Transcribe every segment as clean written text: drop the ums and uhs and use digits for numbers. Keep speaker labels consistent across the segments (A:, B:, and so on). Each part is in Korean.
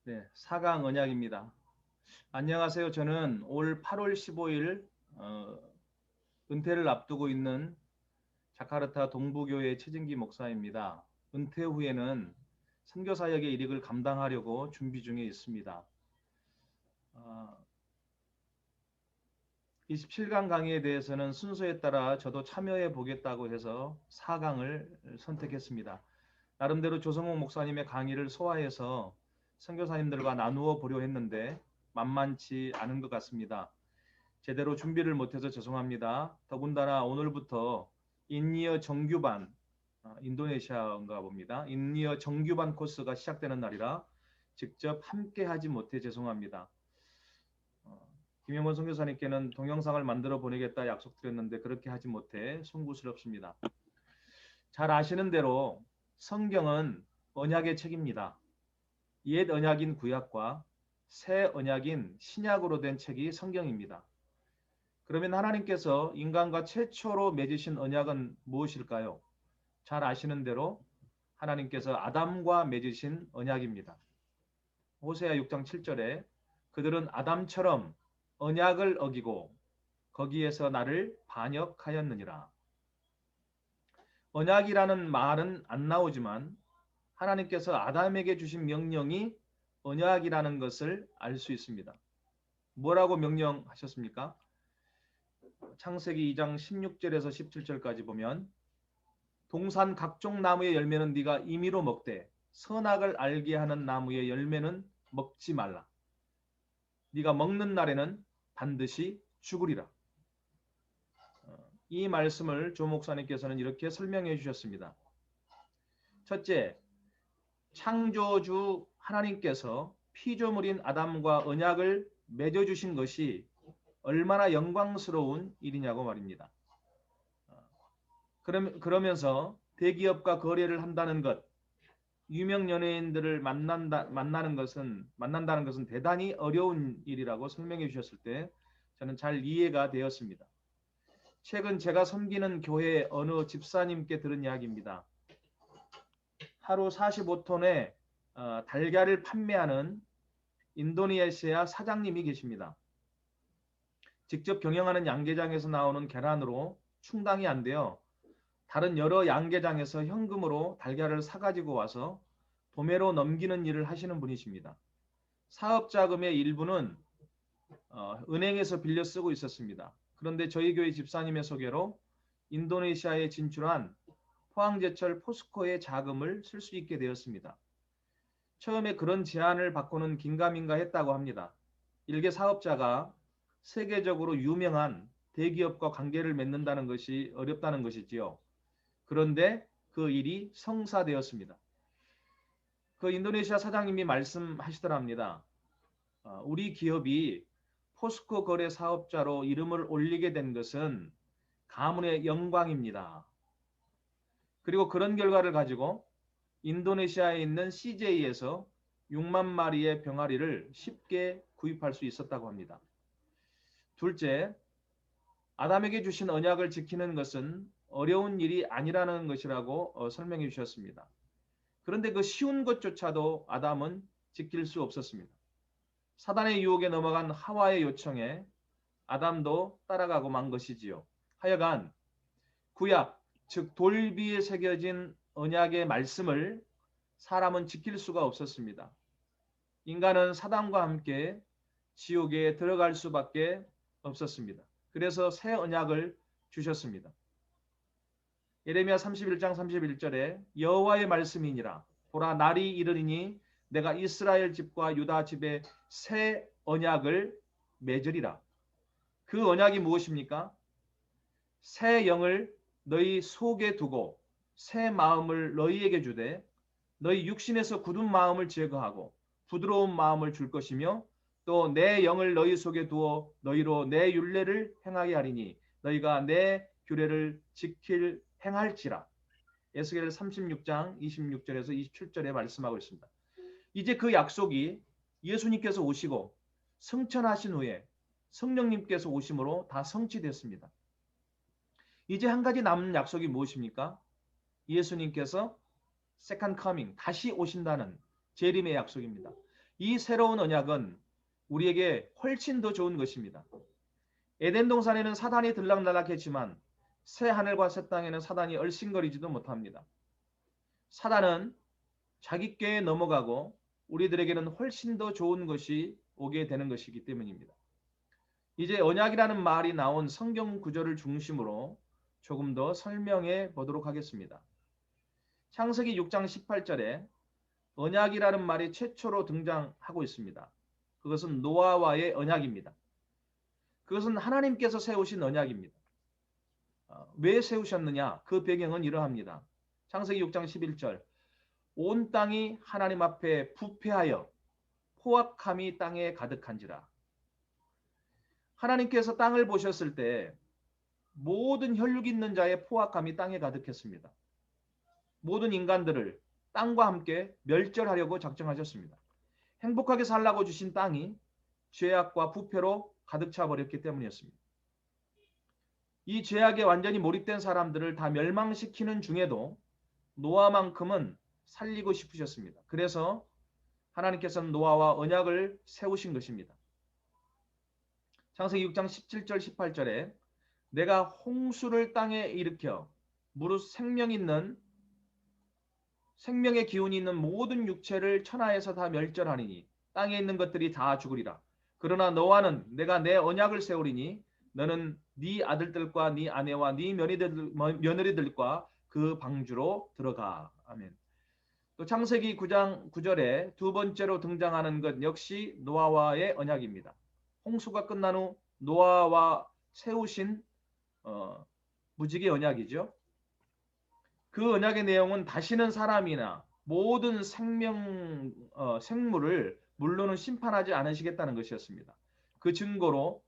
A: 네, 4강 언약입니다. 안녕하세요. 저는 올 8월 15일 은퇴를 앞두고 있는 자카르타 동부교회 최진기 목사입니다. 은퇴 후에는 선교사역의 일익을 감당하려고 준비 중에 있습니다. 27강 강의에 대해서는 순서에 따라 저도 참여해 보겠다고 해서 4강을 선택했습니다. 나름대로 조성욱 목사님의 강의를 소화해서 선교사님들과 나누어 보려 했는데 만만치 않은 것 같습니다. 제대로 준비를 못해서 죄송합니다. 더군다나 오늘부터 인니어 정규반, 인도네시아인가 봅니다. 인니어 정규반 코스가 시작되는 날이라 직접 함께 하지 못해 죄송합니다. 김영원 선교사님께는 동영상을 만들어 보내겠다 약속드렸는데 그렇게 하지 못해 송구스럽습니다. 잘 아시는 대로 성경은 언약의 책입니다. 옛 언약인 구약과 새 언약인 신약으로 된 책이 성경입니다. 그러면 하나님께서 인간과 최초로 맺으신 언약은 무엇일까요? 잘 아시는 대로 하나님께서 아담과 맺으신 언약입니다. 호세아 6장 7절에 그들은 아담처럼 언약을 어기고 거기에서 나를 반역하였느니라. 언약이라는 말은 안 나오지만 하나님께서 아담에게 주신 명령이 언약이라는 것을 알 수 있습니다. 뭐라고 명령하셨습니까? 창세기 2장 16절에서 17절까지 보면 동산 각종 나무의 열매는 네가 임의로 먹되 선악을 알게 하는 나무의 열매는 먹지 말라. 네가 먹는 날에는 반드시 죽으리라. 이 말씀을 조 목사님께서는 이렇게 설명해 주셨습니다. 첫째, 창조주 하나님께서 피조물인 아담과 언약을 맺어주신 것이 얼마나 영광스러운 일이냐고 말입니다. 그러면서 대기업과 거래를 한다는 것, 유명 연예인들을 만난다는 것은 대단히 어려운 일이라고 설명해 주셨을 때 저는 잘 이해가 되었습니다. 최근 제가 섬기는 교회 어느 집사님께 들은 이야기입니다. 하루 45톤의 달걀을 판매하는 인도네시아 사장님이 계십니다. 직접 경영하는 양계장에서 나오는 계란으로 충당이 안 돼요. 다른 여러 양계장에서 현금으로 달걀을 사가지고 와서 도매로 넘기는 일을 하시는 분이십니다. 사업자금의 일부는 은행에서 빌려 쓰고 있었습니다. 그런데 저희 교회 집사님의 소개로 인도네시아에 진출한 포항제철 포스코의 자금을 쓸 수 있게 되었습니다. 처음에 그런 제안을 받고는 긴가민가 했다고 합니다. 일개 사업자가 세계적으로 유명한 대기업과 관계를 맺는다는 것이 어렵다는 것이지요. 그런데 그 일이 성사되었습니다. 그 인도네시아 사장님이 말씀하시더랍니다. 우리 기업이 포스코 거래 사업자로 이름을 올리게 된 것은 가문의 영광입니다. 그리고 그런 결과를 가지고 인도네시아에 있는 CJ에서 6만 마리의 병아리를 쉽게 구입할 수 있었다고 합니다. 둘째, 아담에게 주신 언약을 지키는 것은 어려운 일이 아니라는 것이라고 설명해 주셨습니다. 그런데 그 쉬운 것조차도 아담은 지킬 수 없었습니다. 사단의 유혹에 넘어간 하와의 요청에 아담도 따라가고 만 것이지요. 하여간 구약, 즉 돌비에 새겨진 언약의 말씀을 사람은 지킬 수가 없었습니다. 인간은 사단과 함께 지옥에 들어갈 수밖에 없었습니다. 그래서 새 언약을 주셨습니다. 예레미야 31장 31절에 여호와의 말씀이니라 보라 날이 이르리니 내가 이스라엘 집과 유다 집에 새 언약을 맺으리라. 그 언약이 무엇입니까? 새 영을 너희 속에 두고 새 마음을 너희에게 주되 너희 육신에서 굳은 마음을 제거하고 부드러운 마음을 줄 것이며 또 내 영을 너희 속에 두어 너희로 내 율례를 행하게 하리니 너희가 내 규례를 행할지라. 에스겔 36장 26절에서 27절에 말씀하고 있습니다. 이제 그 약속이 예수님께서 오시고 승천하신 후에 성령님께서 오심으로 다 성취됐습니다. 이제 한 가지 남은 약속이 무엇입니까? 예수님께서 second coming, 다시 오신다는 재림의 약속입니다. 이 새로운 언약은 우리에게 훨씬 더 좋은 것입니다. 에덴 동산에는 사단이 들락날락했지만 새 하늘과 새 땅에는 사단이 얼씬거리지도 못합니다. 사단은 자기 꾀에 넘어가고 우리들에게는 훨씬 더 좋은 것이 오게 되는 것이기 때문입니다. 이제 언약이라는 말이 나온 성경 구절을 중심으로 조금 더 설명해 보도록 하겠습니다. 창세기 6장 18절에 언약이라는 말이 최초로 등장하고 있습니다. 그것은 노아와의 언약입니다. 그것은 하나님께서 세우신 언약입니다. 왜 세우셨느냐? 그 배경은 이러합니다. 창세기 6장 11절 온 땅이 하나님 앞에 부패하여 포악함이 땅에 가득한지라. 하나님께서 땅을 보셨을 때 모든 혈육 있는 자의 포악함이 땅에 가득했습니다. 모든 인간들을 땅과 함께 멸절하려고 작정하셨습니다. 행복하게 살라고 주신 땅이 죄악과 부패로 가득 차 버렸기 때문이었습니다. 이 죄악에 완전히 몰입된 사람들을 다 멸망시키는 중에도 노아만큼은 살리고 싶으셨습니다. 그래서 하나님께서는 노아와 언약을 세우신 것입니다. 창세기 6장 17절 18절에 내가 홍수를 땅에 일으켜 무릇 생명의 기운이 있는 모든 육체를 천하에서 다 멸절하리니 땅에 있는 것들이 다 죽으리라. 그러나 너와는 내가 내 언약을 세우리니 너는 네 아들들과 네 아내와 네 며느리들과 그 방주로 들어가. 아멘. 또 창세기 9장 9절에 두 번째로 등장하는 것 역시 노아와의 언약입니다. 홍수가 끝난 후 노아와 세우신 무지개 언약이죠. 그 언약의 내용은 다시는 사람이나 모든 생물을 물로는 심판하지 않으시겠다는 것이었습니다. 그 증거로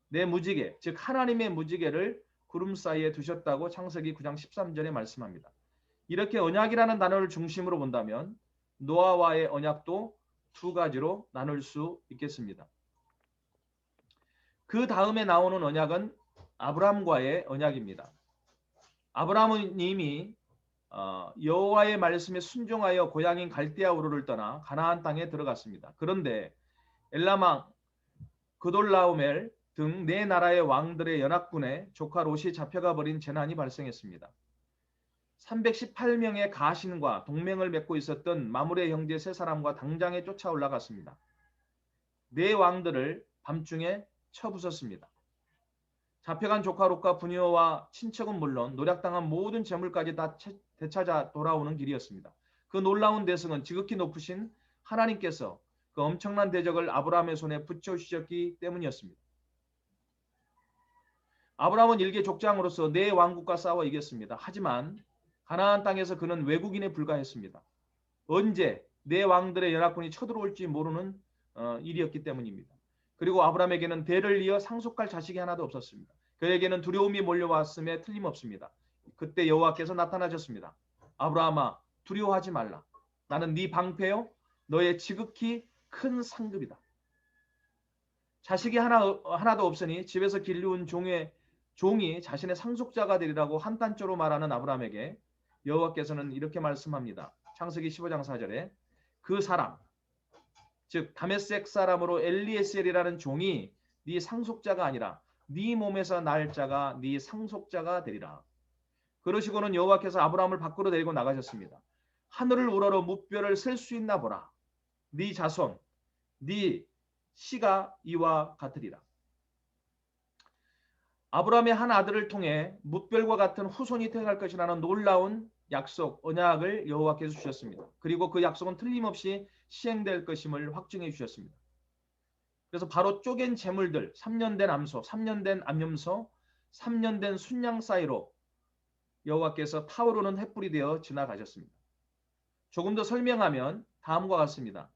A: 내 무지개, 즉 하나님의 무지개를 구름 사이에 두셨다고 창세기 9장 13절에 말씀합니다. 이렇게 언약이라는 단어를 중심으로 본다면 노아와의 언약도 두 가지로 나눌 수 있겠습니다. 그 다음에 나오는 언약은 아브람과의 언약입니다. 아브람은 이미 여호와의 말씀에 순종하여 고향인 갈대아 우르를 떠나 가나안 땅에 들어갔습니다. 그런데 엘람, 그돌라오멜 등 네 나라의 왕들의 연합군에 조카 롯이 잡혀가 버린 재난이 발생했습니다. 318명의 가신과 동맹을 맺고 있었던 마므레 형제 세 사람과 당장에 쫓아 올라갔습니다. 네 왕들을 밤중에 쳐부쉈습니다. 잡혀간 조카 롯과 부녀와 친척은 물론 노략당한 모든 재물까지 다 되찾아 돌아오는 길이었습니다. 그 놀라운 대승은 지극히 높으신 하나님께서 그 엄청난 대적을 아브라함의 손에 붙여주셨기 때문이었습니다. 아브라함은 일개 족장으로서 네 왕국과 싸워 이겼습니다. 하지만 가나안 땅에서 그는 외국인에 불과했습니다. 언제 네 왕들의 연합군이 쳐들어올지 모르는 일이었기 때문입니다. 그리고 아브라함에게는 대를 이어 상속할 자식이 하나도 없었습니다. 그에게는 두려움이 몰려왔음에 틀림없습니다. 그때 여호와께서 나타나셨습니다. 아브라함아, 두려워하지 말라. 나는 네 방패요 너의 지극히 큰 상급이다. 자식이 하나도 없으니 집에서 길리운 종이 자신의 상속자가 되리라고 한탄조로 말하는 아브라함에게 여호와께서는 이렇게 말씀합니다. 창세기 15장 4절에 그 사람, 즉 다메섹 사람으로 엘리에셀이라는 종이 네 상속자가 아니라 네 몸에서 날 자가 네 상속자가 되리라. 그러시고는 여호와께서 아브라함을 밖으로 데리고 나가셨습니다. 하늘을 우러러 무뼈를 셀 수 있나 보라. 네 자손, 네 씨가 이와 같으리라. 아브라함의 한 아들을 통해 무뼈과 같은 후손이 태어날 것이라는 놀라운 약속, 언약을 여호와께서 주셨습니다. 그리고 그 약속은 틀림없이 시행될 것임을 확증해 주셨습니다. 그래서 바로 쪼갠 재물들, 3년 된 암소, 3년 된 암염소, 3년 된 순양 사이로 여호와께서 타오르는 횃불이 되어 지나가셨습니다. 조금 더 설명하면 다음과 같습니다.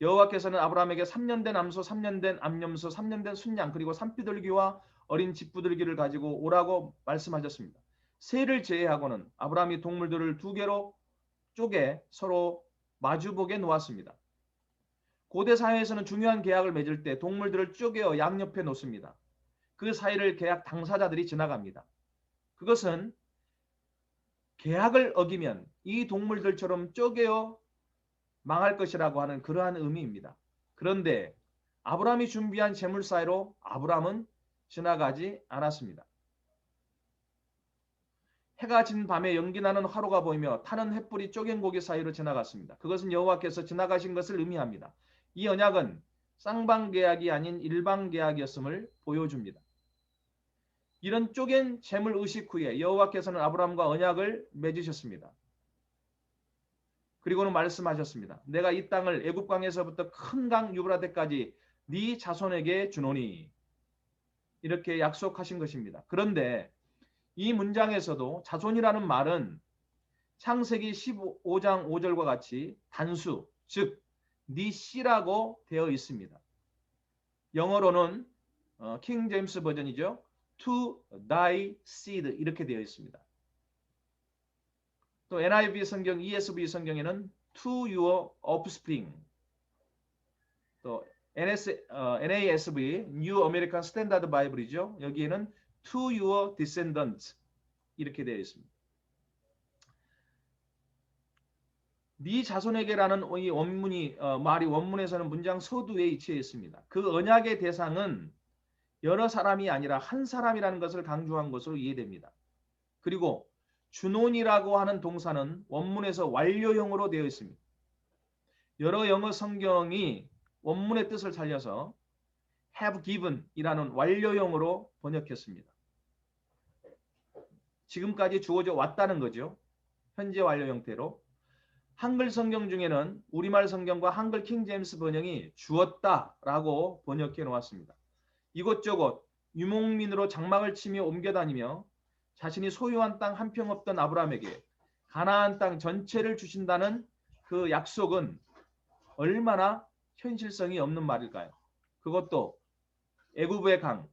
A: 여호와께서는 아브라함에게 3년 된 암소, 3년 된 암염소, 3년 된 순양, 그리고 산비둘기와 어린 집부들기를 가지고 오라고 말씀하셨습니다. 새를 제외하고는 아브라함이 동물들을 두 개로 쪼개 서로 마주보게 놓았습니다. 고대 사회에서는 중요한 계약을 맺을 때 동물들을 쪼개어 양옆에 놓습니다. 그 사이를 계약 당사자들이 지나갑니다. 그것은 계약을 어기면 이 동물들처럼 쪼개어 망할 것이라고 하는 그러한 의미입니다. 그런데 아브라함이 준비한 제물 사이로 아브라함은 지나가지 않았습니다. 해가 진 밤에 연기나는 화로가 보이며 타는 횃불이 쪼갠 고기 사이로 지나갔습니다. 그것은 여호와께서 지나가신 것을 의미합니다. 이 언약은 쌍방계약이 아닌 일방계약이었음을 보여줍니다. 이런 쪼갠 재물 의식 후에 여호와께서는 아브라함과 언약을 맺으셨습니다. 그리고는 말씀하셨습니다. 내가 이 땅을 애굽강에서부터 큰 강 유브라데까지 네 자손에게 주노니, 이렇게 약속하신 것입니다. 그런데 이 문장에서도 자손이라는 말은 창세기 15장 5절과 같이 단수, 즉 네 씨라고 되어 있습니다. 영어로는 킹 제임스 버전이죠. To thy seed 이렇게 되어 있습니다. 또 NIV 성경, ESV 성경에는 To your offspring, 또 NASB, New American Standard Bible이죠. 여기에는 To your descendants 이렇게 되어 있습니다. 네 자손에게라는 이 말이 원문에서는 문장 서두에 위치해 있습니다. 그 언약의 대상은 여러 사람이 아니라 한 사람이라는 것을 강조한 것으로 이해됩니다. 그리고 준혼이라고 하는 동사는 원문에서 완료형으로 되어 있습니다. 여러 영어 성경이 원문의 뜻을 살려서 have given 이라는 완료형으로 번역했습니다. 지금까지 주어져 왔다는 거죠. 현재 완료 형태로. 한글 성경 중에는 우리말 성경과 한글 킹 제임스 번역이 주었다라고 번역해 놓았습니다. 이곳저곳 유목민으로 장막을 치며 옮겨다니며 자신이 소유한 땅 한 평 없던 아브라함에게 가나안 땅 전체를 주신다는 그 약속은 얼마나 현실성이 없는 말일까요? 그것도 애굽의 강,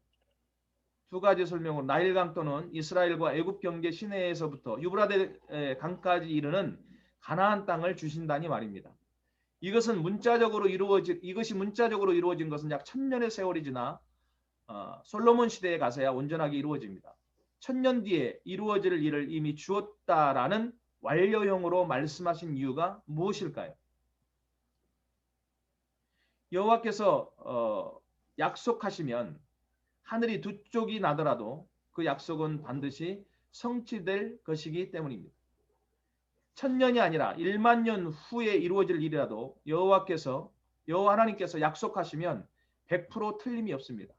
A: 두 가지 설명으로 나일강 또는 이스라엘과 애굽 경계 시내에서부터 유브라데 강까지 이르는 가나안 땅을 주신다니 말입니다. 이것이 문자적으로 이루어진 것은 약 1000년의 세월이 지나 솔로몬 시대에 가서야 온전하게 이루어집니다. 1000년 뒤에 이루어질 일을 이미 주었다라는 완료형으로 말씀하신 이유가 무엇일까요? 여호와께서 약속하시면 하늘이 두 쪽이 나더라도 그 약속은 반드시 성취될 것이기 때문입니다. 1000년이 아니라 1만 년 후에 이루어질 일이라도 여호와 하나님께서 약속하시면 100% 틀림이 없습니다.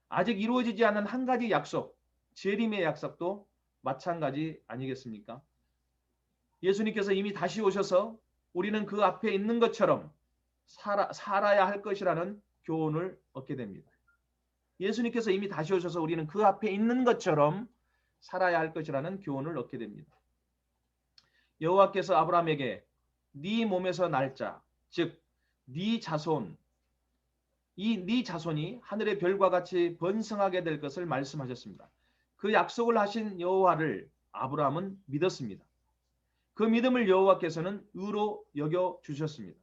A: 아직 이루어지지 않은 한 가지 약속, 재림의 약속도 마찬가지 아니겠습니까? 예수님께서 이미 다시 오셔서 우리는 그 앞에 있는 것처럼 살아야 할 것이라는 교훈을 얻게 됩니다. 예수님께서 이미 다시 오셔서 우리는 그 앞에 있는 것처럼 살아야 할 것이라는 교훈을 얻게 됩니다. 여호와께서 아브라함에게 네 몸에서 날 자, 즉 네 자손, 네 자손이 하늘의 별과 같이 번성하게 될 것을 말씀하셨습니다. 그 약속을 하신 여호와를 아브라함은 믿었습니다. 그 믿음을 여호와께서는 의로 여겨 주셨습니다.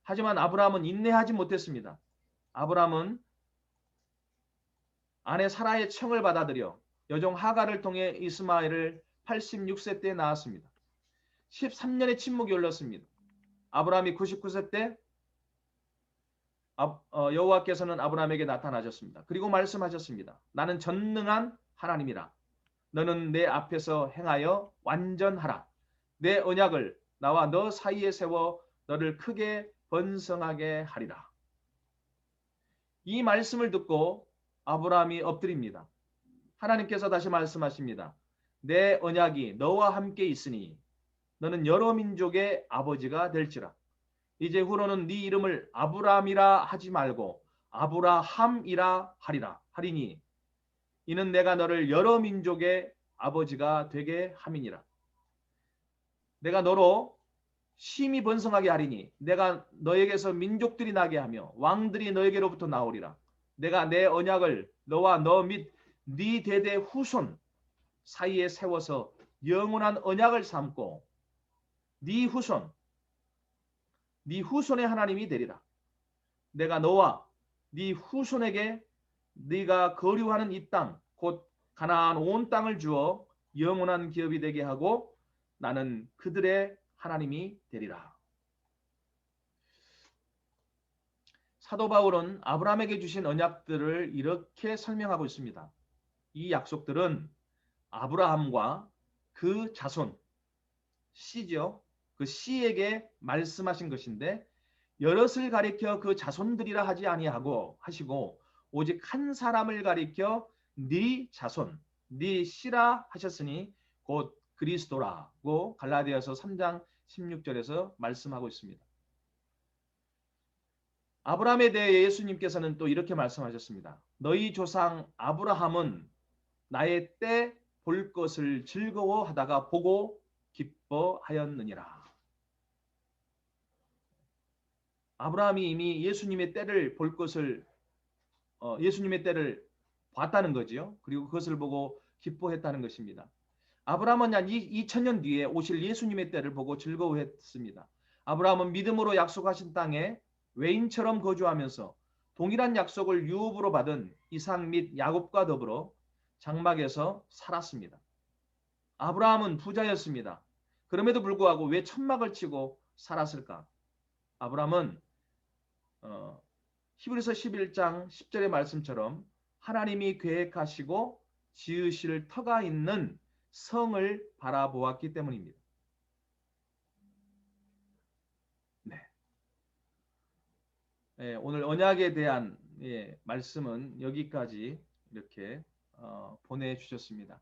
A: 하지만 아브라함은 인내하지 못했습니다. 아브라함은 아내 사라의 청을 받아들여 여종 하갈을 통해 이스마엘을 86세 때 낳았습니다. 13년의 침묵이 흘렀습니다. 아브라함이 99세 때 여호와께서는 아브라함에게 나타나셨습니다. 그리고 말씀하셨습니다. 나는 전능한 하나님이라. 너는 내 앞에서 행하여 완전하라. 내 언약을 나와 너 사이에 세워 너를 크게 번성하게 하리라. 이 말씀을 듣고 아브라함이 엎드립니다. 하나님께서 다시 말씀하십니다. 내 언약이 너와 함께 있으니 너는 여러 민족의 아버지가 될지라. 이제 후로는 네 이름을 아브라함이라 하지 말고 아브라함이라 하리니 이는 내가 너를 여러 민족의 아버지가 되게 함이니라. 내가 너로 심히 번성하게 하리니 내가 너에게서 민족들이 나게 하며 왕들이 너에게로부터 나오리라. 내가 내 언약을 너와 너 및 네 대대 후손 사이에 세워서 영원한 언약을 삼고 네 후손의 하나님이 되리라. 내가 너와 네 후손에게 네가 거류하는 이 땅 곧 가나안 온 땅을 주어 영원한 기업이 되게 하고 나는 그들의 하나님이 되리라. 사도 바울은 아브라함에게 주신 언약들을 이렇게 설명하고 있습니다. 이 약속들은 아브라함과 그 자손, 씨죠. 그 씨에게 말씀하신 것인데 여럿을 가리켜 그 자손들이라 하지 아니하고 하시고 오직 한 사람을 가리켜 네 자손, 네 씨라 하셨으니 곧 그리스도라고 갈라디아서 3장 16절에서 말씀하고 있습니다. 아브라함에 대해 예수님께서는 또 이렇게 말씀하셨습니다. 너희 조상 아브라함은 나의 때 볼 것을 즐거워하다가 보고 기뻐하였느니라. 아브라함이 이미 예수님의 때를 볼 것을 예수님의 때를 봤다는 거지요. 그리고 그것을 보고 기뻐했다는 것입니다. 아브라함은 약 2000년 뒤에 오실 예수님의 때를 보고 즐거워했습니다. 아브라함은 믿음으로 약속하신 땅에 외인처럼 거주하면서 동일한 약속을 유업으로 받은 이삭 및 야곱과 더불어 장막에서 살았습니다. 아브라함은 부자였습니다. 그럼에도 불구하고 왜 천막을 치고 살았을까? 아브라함은 히브리서 11장 10절의 말씀처럼 하나님이 계획하시고 지으실 터가 있는 성을 바라보았기 때문입니다. 네. 오늘 언약에 대한 말씀은 여기까지 이렇게 보내주셨습니다.